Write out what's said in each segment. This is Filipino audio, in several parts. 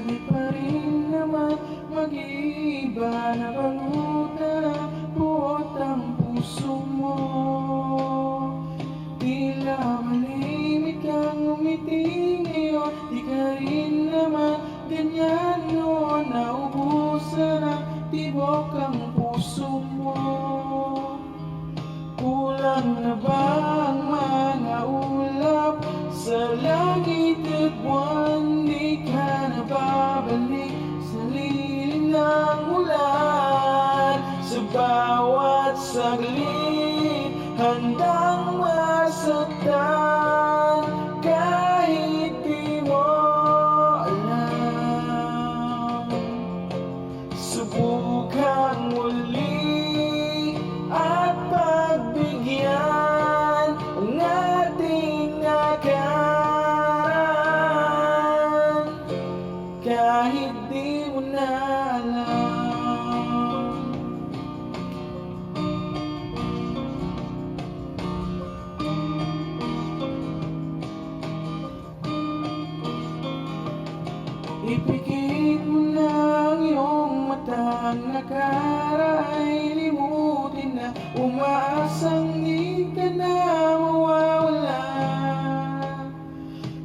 Di pa rin naman mag-iiba, nabalutan ang buot ang puso mo. Tila malimit kang umiti ngayon, di ka rin naman ganyan noon. Naubusan ang tibok ang puso mo. Kulang na ba ang mga ulap sa langit at buwan? Di ka na babalik sa lilim ng ulan. Sa bawat saglit handang masaktan, kahit di mo alam. Subukan muli at pagbigyan ang ating nakaraan, kahit di mo na alam. Ipikit mo na ang iyong mata, ang nakaraan limutin na. Umaasang di ka na mawawala.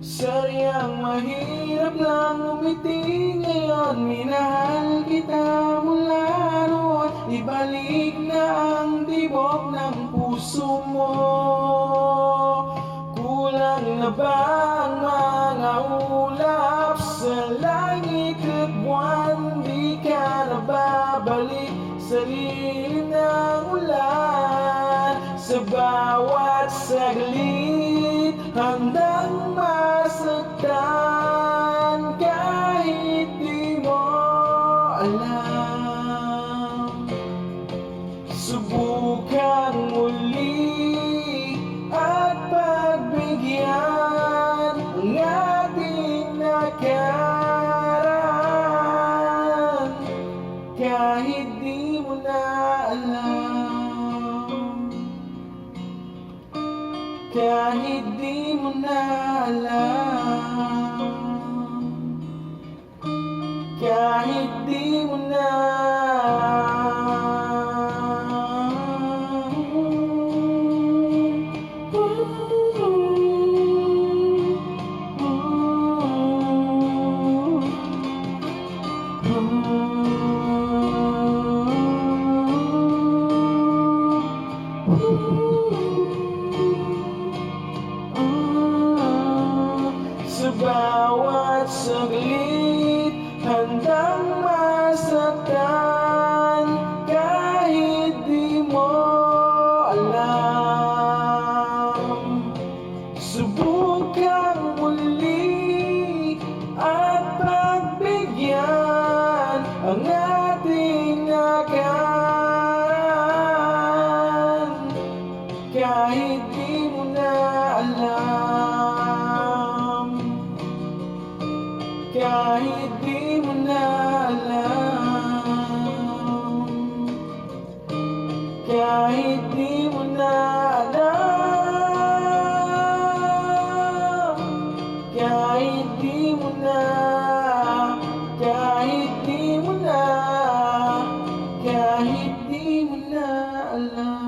Saryang mahirap lang umiti ngayon, minahal kita mula noon. Ibalik na ang tibok ng puso mo. Kulang na ba ang mga ulap sa langit at buwan? Di ka na babalik sa lilim ng ulan. Sa bawat saglit handang masaktan, kahit di mo alam. Subukan muli at pagbigyan ang ating nakaraan, kahit di mo na alam. Kahit di mo na alam. Kahit di mo na sa bawat saglit handang masaktan, kahit di mo alam. Subukan muli at pagbigyan ang ating nakaraan, kahit di mo na alam. Kahit di mo na alam. Kahit di mo na alam. Kahit di mo na. Kahit di mo na. Kahit di mo na alam.